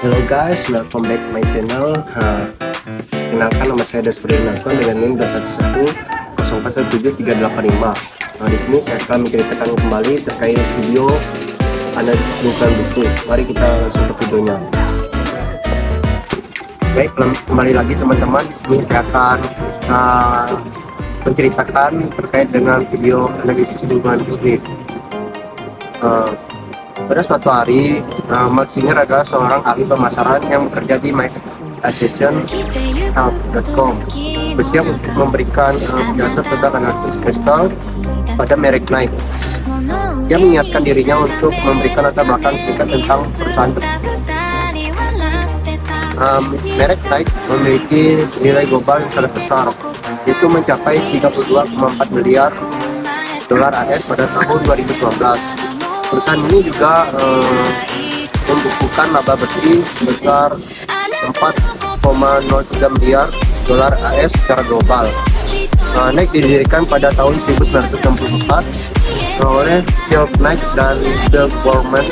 Hello guys, welcome back to my channel. Kenalkan, nama saya Desfri Nathan dengan NIM 211041738. Di sini saya akan menceritakan kembali terkait video analisis lingkungan buku. Mari kita langsung ke videonya. Baik, kembali lagi teman-teman. Di sini saya akan menceritakan terkait dengan video analisis lingkungan bisnis. Pada suatu hari, Mark Singer adalah seorang ahli pemasaran yang bekerja di MyAssociation.com, bersiap untuk memberikan penjelasan tentang analisis kristal pada merek Nike. Dia mengingatkan dirinya untuk memberikan latar belakang singkat tentang perusahaan tersebut. Merek Nike memiliki nilai global yang sangat besar, yaitu mencapai 32,4 miliar dolar AS pada tahun 2019. Perusahaan ini juga membukukan laba bersih sebesar 4,03 miliar dolar AS secara global. Nike didirikan pada tahun 1964 oleh Phil Knight dan Bill Bowerman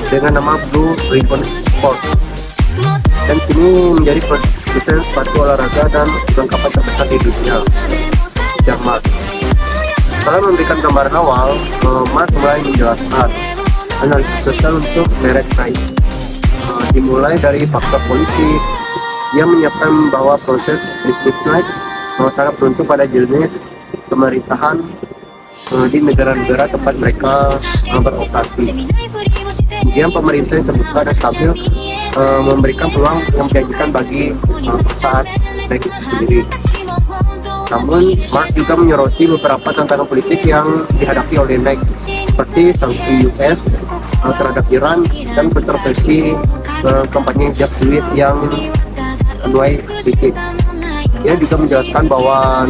dengan nama Blue Ribbon Sport, dan kini menjadi produsen sepatu olahraga dan perlengkapan terbesar di dunia. Mark setelah memberikan gambaran awal, Mark mulai menjelaskan analisis sosial untuk merek Nike. Dimulai dari faktor politik. Dia menyiapkan bahwa proses bisnis Nike sangat beruntung pada jenis pemerintahan di negara-negara tempat mereka beroperasi. Kemudian pemerintah yang terbuka dan stabil memberikan peluang yang menjanjikan bagi perusahaan Nike itu sendiri. Namun, Mark juga menyoroti beberapa tantangan politik yang dihadapi oleh Nike, seperti sanksi US terhadap Iran dan kontroversi kampanye Just Do It yang menuai kritik. Dia juga menjelaskan bahwa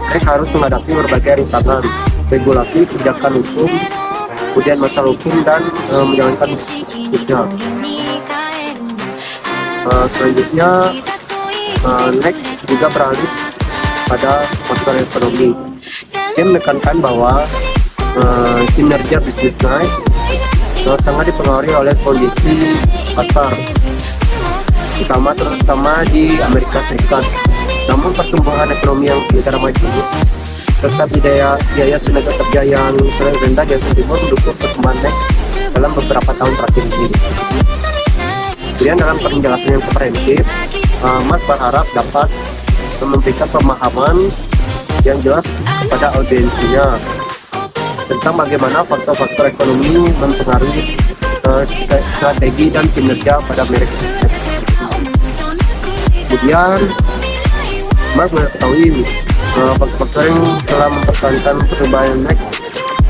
Nike harus menghadapi berbagai rintangan, regulasi, kebijakan hukum, kemudian masalah hukum, dan menjalankan bisnisnya. Selanjutnya, Nike juga beralih pada faktor ekonomi. Dia menekankan bahwa kinerja bisnis Nike sangat dipengaruhi oleh kondisi pasar, terutama di Amerika Serikat. Namun pertumbuhan ekonomi yang di negara maju serta biaya tenaga kerja yang sering rendah di Asia Timur mendukung pertumbuhan Nike dalam beberapa tahun terakhir ini. Kemudian dalam penjelasan yang komprehensif, Mark berharap dapat memberikan pemahaman yang jelas kepada audiensinya tentang bagaimana faktor-faktor ekonomi mempengaruhi strategi dan kinerja pada merek. Kemudian Mark mengetahui faktor-faktor yang telah mempertahankan pertumbuhan Nike,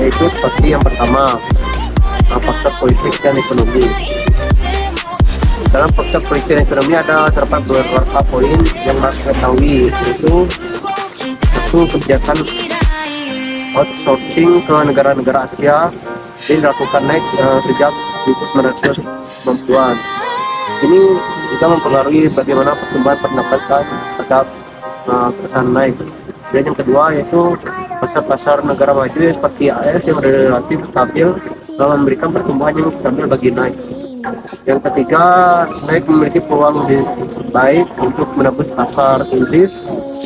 yaitu seperti yang pertama, faktor politik dan ekonomi. Dalam faktor politik dan ekonomi ada terdapat beberapa poin yang harus diketahui, yaitu satu, kebijakan outsourcing ke negara-negara Asia yang dilakukan Nike sejak 1990-an. Ini juga mempengaruhi bagaimana pertumbuhan pendapatan terhadap perusahaan Nike. Dan yang kedua yaitu pasar-pasar negara maju seperti AS yang relatif stabil dalam memberikan pertumbuhan yang stabil bagi Nike. Yang ketiga, Nike memiliki peluang lebih baik untuk menembus pasar Inggris,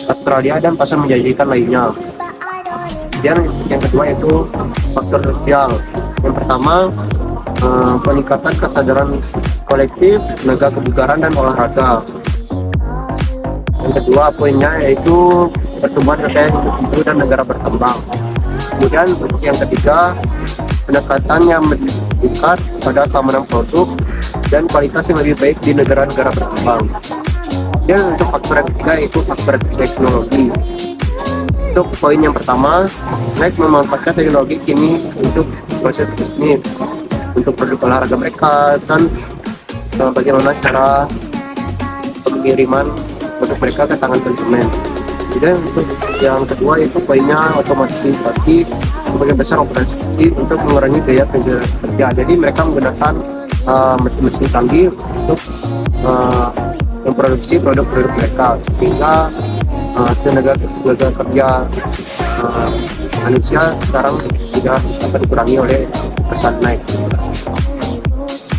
Australia, dan pasar menjanjikan lainnya. Dan yang kedua yaitu faktor sosial. Yang pertama, peningkatan kesadaran kolektif, tenaga kebugaran, dan olahraga. Yang kedua poinnya yaitu pertumbuhan kekayaan individu dan negara berkembang. Kemudian untuk yang ketiga, pendekatan yang dekat pada keamanan produk dan kualitas yang lebih baik di negara-negara berkembang. Dan untuk faktor yang ketiga yaitu faktor teknologi. Untuk poin yang pertama, Nike memanfaatkan teknologi kini untuk proses bisnis, untuk produk olahraga mereka, dan bagaimana cara pengiriman produk mereka ke tangan konsumen. Dan untuk yang kedua yaitu poinnya otomatisasi sebagai besar operasi untuk mengurangi biaya kerja. Jadi mereka menggunakan mesin-mesin canggih untuk memproduksi produk-produk mereka, sehingga tenaga kerja manusia sekarang tidak dapat dikurangi oleh perusahaan Nike.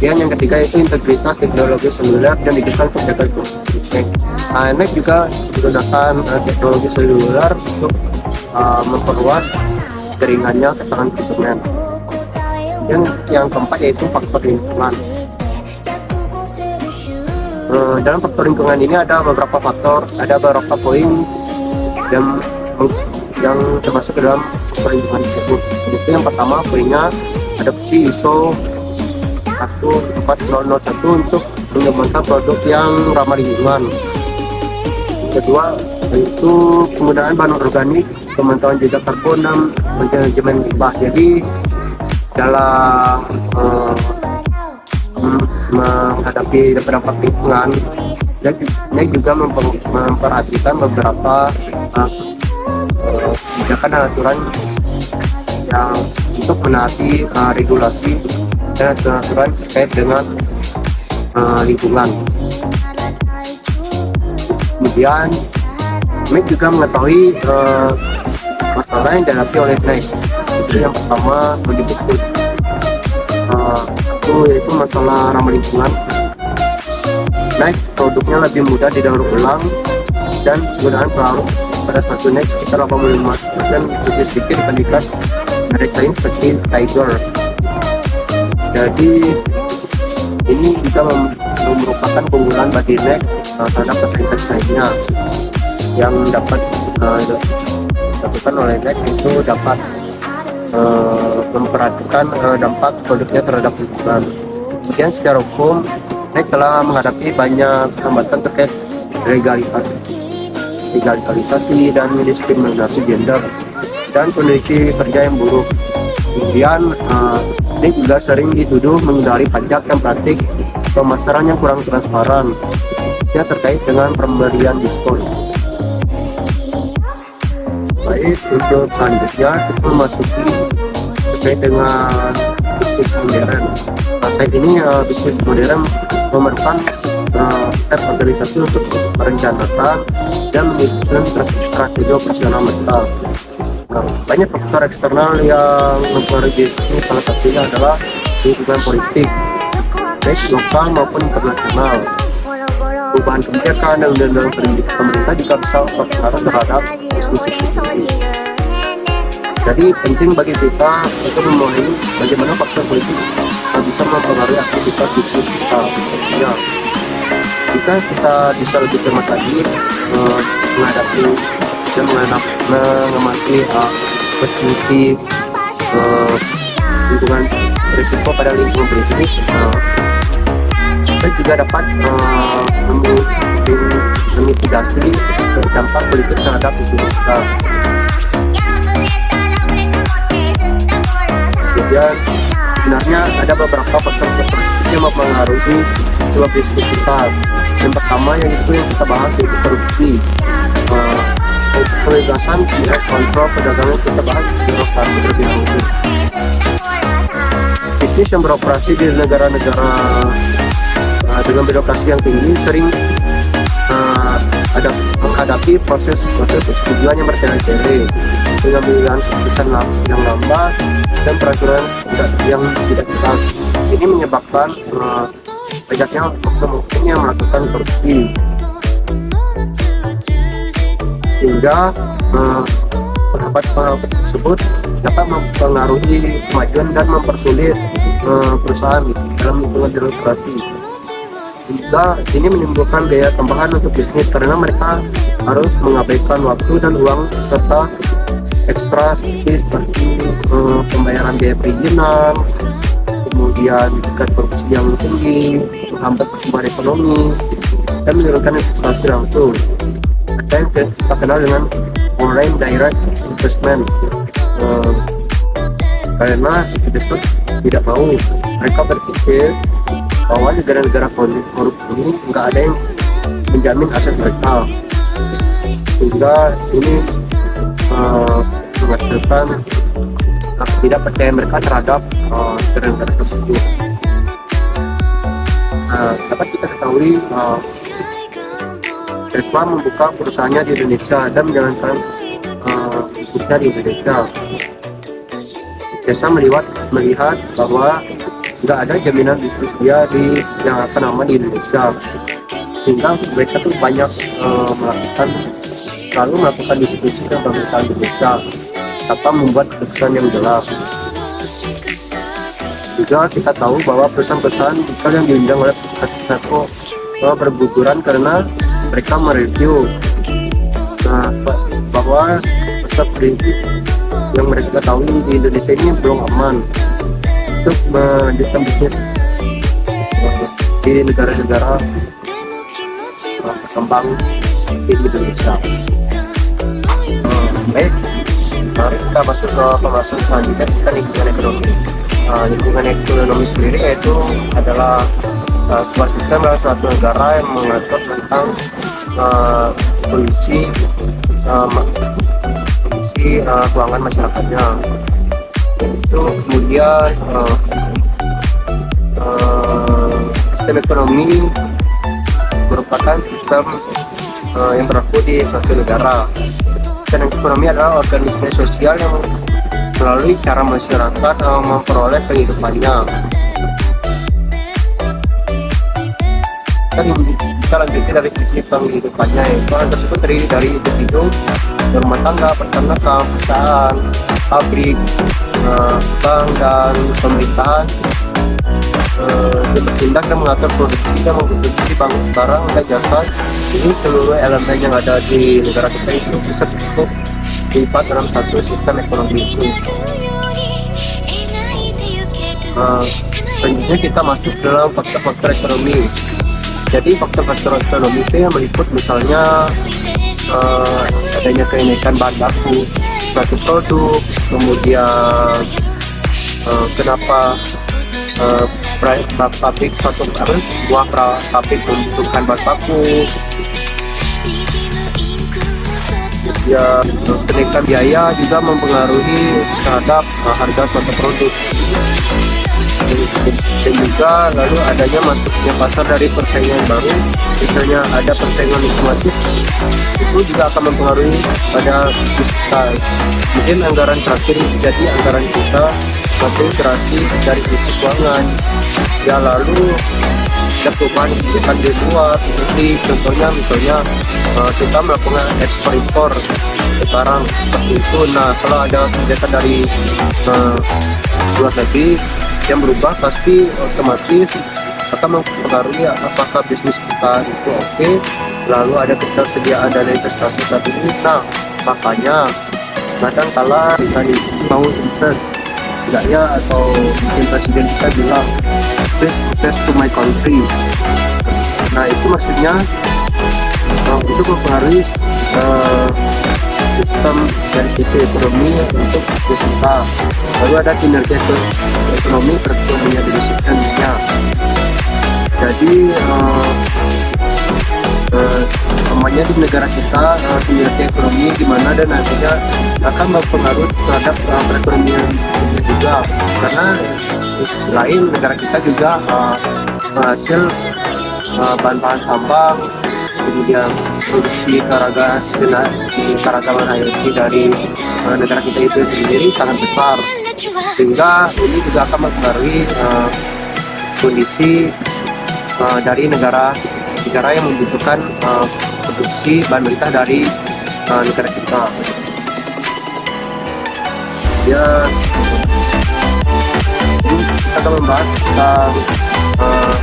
Kemudian yang ketiga itu integritas teknologi seluler dan digital kebijakan publik. NEC juga menggunakan teknologi seluler untuk memperluas jaringannya ke tangan konsumen. Dan yang keempat yaitu faktor lingkungan. Dalam faktor lingkungan ini ada beberapa faktor, ada beberapa poin yang termasuk ke dalam faktor lingkungan tersebut. Itu yang pertama poinnya adopsi ISO 14001 untuk mengembangkan produk yang ramah lingkungan. Kedua yaitu penggunaan bahan organik, pemantauan jejak karbon dan manajemen limbah. Jadi dalam menghadapi dampak lingkungan, dia juga memperhatikan beberapa kebijakan dan aturan yang untuk menaati regulasi dan aturan terkait dengan lingkungan. Kemudian NEC juga mengetahui masalah yang dihadapi oleh NEC. Jadi yang pertama menyebut yaitu masalah ramah lingkungan. NEC produknya lebih mudah didaur ulang dan penggunaan pelarut pada satu NEC sekitar 85% lebih sedikit dibandingkan merek lain seperti Tiger. Jadi ini juga merupakan keunggulan bagi NEC terhadap pesaing lainnya yang dapat dilakukan oleh NEC itu dapat memperhatikan dampak produknya terhadap lingkungan. Kemudian secara hukum NEC telah menghadapi banyak hambatan terkait legalisasi dan diskriminasi gender dan kondisi kerja yang buruk. Kemudian NEC juga sering dituduh menghindari pajak dan praktik pemasaran yang kurang transparan, khususnya terkait dengan pemberian diskon. Baik, untuk selanjutnya kita memasuki terkait dengan bisnis modern. Saat ini bisnis modern memerlukan step organisasi untuk merencanakan dan menyusun strategi operasional mereka. Banyak faktor eksternal yang mempengaruhi bisnis, salah satunya adalah lingkungan politik, baik lokal maupun internasional. Perubahan kebijakan dan undang-undang pemerintah juga bisa berpengaruh terhadap bisnis ini. Jadi penting bagi kita untuk memahami bagaimana faktor politik yang bisa mempengaruhi aktivitas bisnis kita. Ya, jika kita bisa lebih cermat lagi menghadapi dan mengamati posisi lingkungan risiko pada lingkungan politik, kita juga dapat memitigasi dampak politik terhadap bisnis kita. Kemudian sebenarnya ada beberapa faktor yang mempengaruhi dua bisnis kita. Yang pertama yaitu yang kita bahas yaitu korupsi, pembebasan kontrol perdagangan, kita bahas birokrasi terlebih dahulu. Bisnis yang beroperasi di negara-negara dengan birokrasi yang tinggi sering menghadapi proses persetujuan yang bertele-tele, pengambilan keputusan yang lambat dan peraturan yang tidak jelas. Ini menyebabkan banyaknya oknum-oknum yang melakukan korupsi, sehingga pendapat tersebut dapat mempengaruhi kemajuan dan mempersulit perusahaan dalam lingkungan birokrasi. Juga ini menimbulkan biaya tambahan untuk bisnis karena mereka harus mengabaikan waktu dan uang serta ekstra seperti pembayaran biaya perizinan, kemudian tingkat korupsi yang tinggi, menghambat pertumbuhan ekonomi dan menurunkan investasi langsung. Ada yang kita kenal dengan foreign direct investment, karena investor tidak mau, mereka berpikir bahwa negara-negara korup ini nggak ada yang menjamin aset mereka, sehingga ini menghasilkan tidak percaya mereka terhadap negara-negara tersebut. Dapat kita ketahui Tesla membuka perusahaannya di Indonesia dan menjalankan bisnisnya di Indonesia. Tesla melihat bahwa nggak ada jaminan bisnis dia yang akan aman di Indonesia, sehingga mereka tuh banyak melakukan diskusi dengan pemerintah Indonesia tanpa membuat keputusan yang jelas. Juga kita tahu bahwa perusahaan-perusahaan digital yang diundang oleh Kominfo berguguran karena mereka mereview bahwa prinsip yang mereka ketahui di Indonesia ini belum aman untuk melanjutkan bisnis di negara-negara berkembang di Indonesia. Baik, mari kita masuk ke pembahasan selanjutnya tentang lingkungan ekonomi. Lingkungan ekonomi sendiri yaitu adalah sebuah sistem dalam suatu negara yang mengatur tentang kondisi keuangan masyarakatnya. Itu kemudian sistem ekonomi merupakan sistem yang berlaku di suatu negara. Sistem ekonomi adalah organisme sosial yang melalui cara masyarakat memperoleh kehidupannya. Kita lanjutkan dari sisi penghidupannya, yaitu hal tersebut terdiri dari individu, rumah tangga, peternakan, perusahaan, pabrik, bank, dan pemerintahan bertindak dan mengatur produksi dan mengkonsumsi barang dan jasa. Ini seluruh elemen yang ada di negara kita itu bisa cukup dilipat dalam satu sistem ekonomi itu. Selanjutnya kita masuk dalam faktor-faktor ekonomi. Jadi faktor-faktor ekonomi itu yang meliput misalnya adanya kenaikan bahan baku suatu produk, kemudian kenapa pabrik suatu buah pabrik membutuhkan bahan baku, ya kenaikan biaya juga mempengaruhi terhadap harga suatu produk. Dan juga lalu adanya masuknya pasar dari persaingan baru, misalnya ada persaingan otomatis, itu juga akan mempengaruhi pada bisnis kita. Mungkin anggaran terakhir jadi anggaran kita konsentrasi dari sisi keuangan, ya lalu ada perubahan kebijakan di luar, seperti contohnya misalnya kita melakukan ekspor impor barang seperti itu. Nah, kalau ada kebijakan dari luar negeri yang berubah, pasti otomatis akan mempengaruhi apakah bisnis kita itu oke, lalu ada ketersediaan dana investasi saat ini. Nah, makanya kadang kala kita mau invest enggaknya, atau mungkin presiden kita bilang please invest to my country. Nah, itu maksudnya untuk mempengaruhi sistem dari sisi ekonomi untuk bisnis kita. Lalu ada kinerja ekonomi perekonomian di sistemnya. Jadi namanya di negara kita kinerja ekonomi gimana, dan nantinya akan berpengaruh terhadap perekonomian juga, karena selain negara kita juga menghasil bahan-bahan tambang, kemudian produksi keragaman hayati dari negara kita itu sendiri sangat besar, sehingga ini juga akan mempengaruhi kondisi dari negara yang membutuhkan produksi bahan mentah dari negara kita. Ya, ini kita akan membahas tentang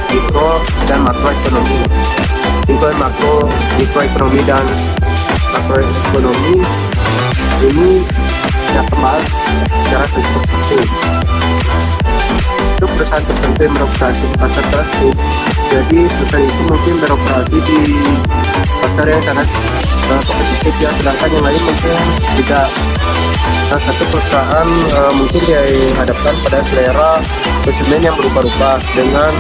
mikro dan makroekonomi. Mikroekonomi dan makroekonomi ini kita bahas secara satu-satu. Untuk perusahaan tertentu yang beroperasi di pasar tersebut, jadi perusahaan itu mungkin beroperasi di pasar yang sangat kompetitif, ya, sedangkan yang lain mungkin tidak. Nah, satu perusahaan mungkin dihadapkan pada selera konsumen yang berubah-ubah dengan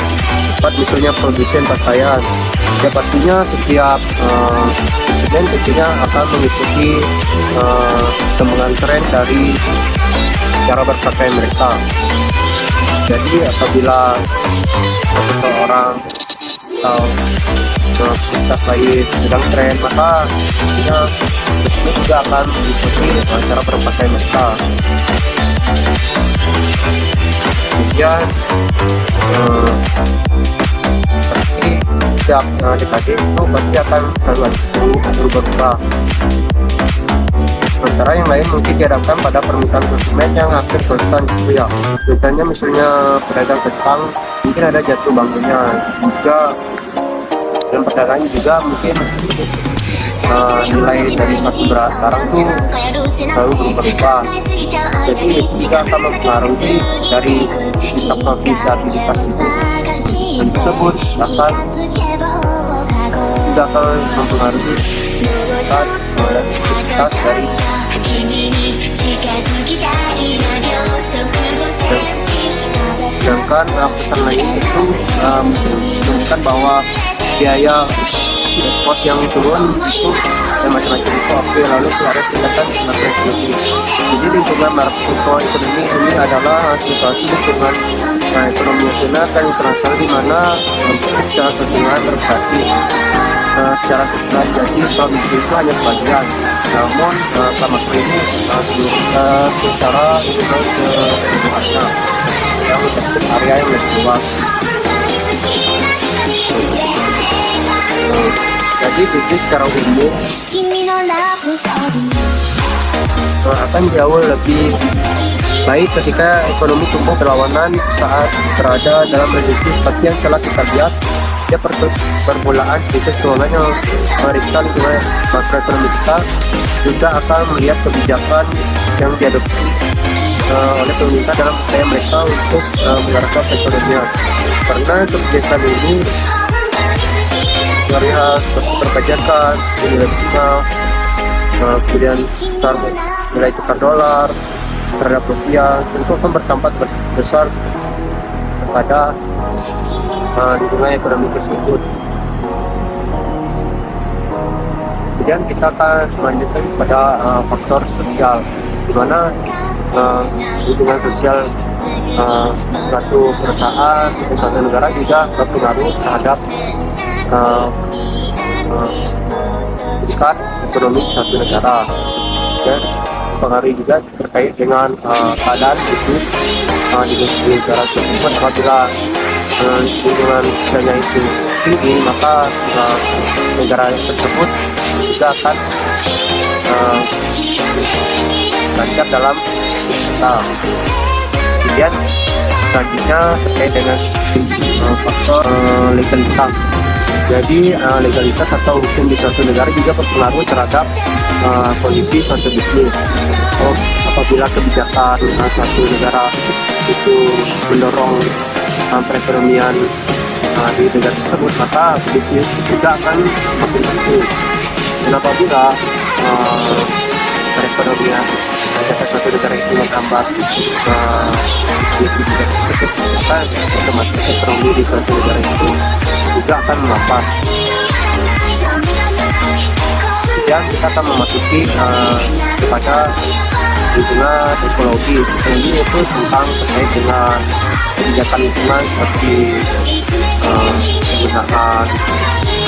misalnya produsen pakaian. Ya, pastinya setiap konsumen tentunya akan mengikuti perkembangan tren dari cara berpakaian mereka. Jadi apabila seseorang atau komunitas lain sedang tren, maka tentunya konsumen juga akan mengikuti cara berpakaian mereka. Kemudian pasti setiap dekade itu pasti akan selalu berubah-ubah. Sementara yang lain mungkin dihadapkan pada permintaan konsumen yang hampir konstan gitu ya. Contohnya misalnya pedagang kentang, mungkin ada jatuh bangunnya juga, dan pedagang juga mungkin nilai dari satu barang itu selalu berubah-ubah. Jadi itu juga akan mempengaruhi dari tingkat profitabilitas bisnis tersebut, bahkan juga akan mempengaruhi produktivitas dari. Sedangkan pesan lain itu menunjukkan bahwa biaya kos yang turun itu dan macam-macam itu oke, lalu ada tingkatan makroekonomi. Jadi lingkungan makroekonomi ini adalah situasi lingkungan ekonomi nasional dan internasional di mana secara keseluruhan berarti secara keseluruhan, jadi provinsi itu hanya sebagian, namun makro ini secara keseluruhannya yang mencakup area yang lebih luas. Jadi bisnis secara umum akan jauh lebih baik ketika ekonomi tumbuh berlawanan saat berada dalam resesi seperti yang telah kita lihat. Ya, permulaan bisnis keuangan yang memeriksa lingkungan makroekonomi kita juga akan melihat kebijakan yang diadopsi oleh pemerintah dalam upaya mereka untuk menggerakkan perekonomian. Karena kebijakan ini melihat perpajakan, nilai bunga, kemudian nilai tukar dolar terhadap rupiah, tentu akan berdampak besar kepada lingkungan ekonomi tersebut. Kemudian kita akan melanjutkan pada faktor sosial, di mana hubungan sosial suatu perusahaan atau suatu negara juga berpengaruh terhadap tingkat ekonomi suatu negara, dan pengaruh juga terkait dengan keadaan bisnis di negara tersebut. Apabila lingkungan sosialnya itu tinggi, maka negara tersebut juga akan lancar dalam kita. Kemudian selanjutnya terkait dengan faktor legalitas. Jadi legalitas atau hukum di suatu negara juga berpengaruh terhadap kondisi suatu bisnis. Apabila kebijakan suatu negara itu mendorong perekonomian di negara tersebut, maka bisnis juga akan makin maju. Dan apabila perekonomian suatu negara itu menggambar maka otomatis ekonomi di suatu negara itu juga akan melambat. Kemudian kita akan memasuki kepada lingkungan ekologi. Ini itu tentang terkait dengan kebijakan lingkungan seperti penggunaan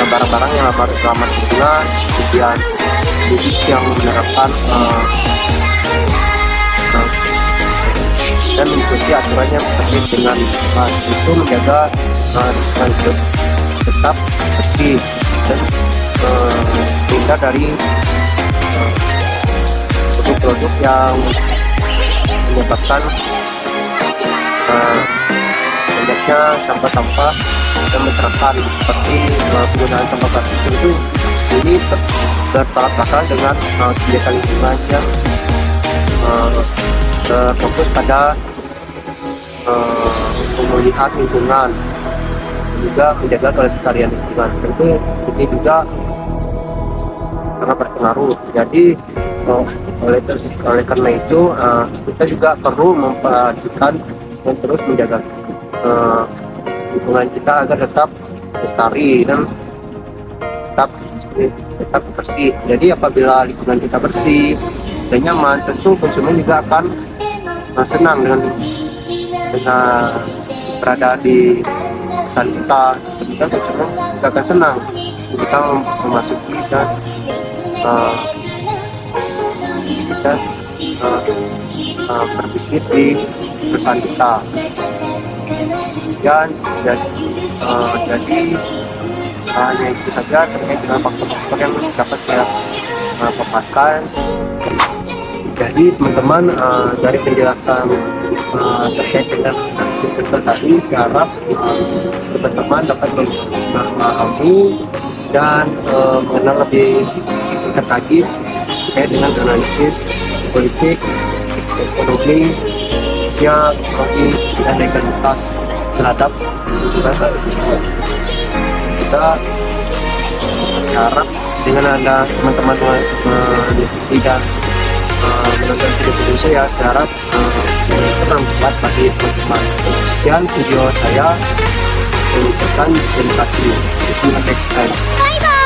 barang-barang yang ramah lingkungan, kemudian bisnis yang menerapkan dan mengikuti aturannya terkait dengan itu menjaga lingkungan hidup tetap bersih dan terhindar dari produk-produk yang menyebabkan banyaknya sampah-sampah dan masyarakat, seperti penggunaan sampah plastik itu. Ini bertolak belakang dengan kebijakan lingkungan yang fokus pada pemulihan lingkungan, juga menjaga kelestarian lingkungan. Tentu ini juga sangat berpengaruh. Jadi oleh karena itu kita juga perlu memperhatikan dan terus menjaga lingkungan kita agar tetap lestari dan tetap bersih. Jadi apabila lingkungan kita bersih dan nyaman, tentu konsumen juga akan senang dengan berada di pesan kita. Kita konsumen juga akan senang kita memasuki dan kita berbisnis di perusahaan kita. penelitian jadi hanya itu saja terkait dengan faktor-faktor yang dapat saya paparkan. Jadi teman-teman, dari penjelasan terkait dengan investor tadi, saya harap teman-teman dapat memahami dan mengenal lebih dekat lagi terkait dengan analisis politik, ekonomi, sosial, teknologi, dan legalitas terhadap bisnis. Kita harap dengan ada teman-teman tidak menonton video saya harap bermanfaat bagi teman-teman. Sekian video saya, saya ucapkan terima kasih. See you next time. Bye bye.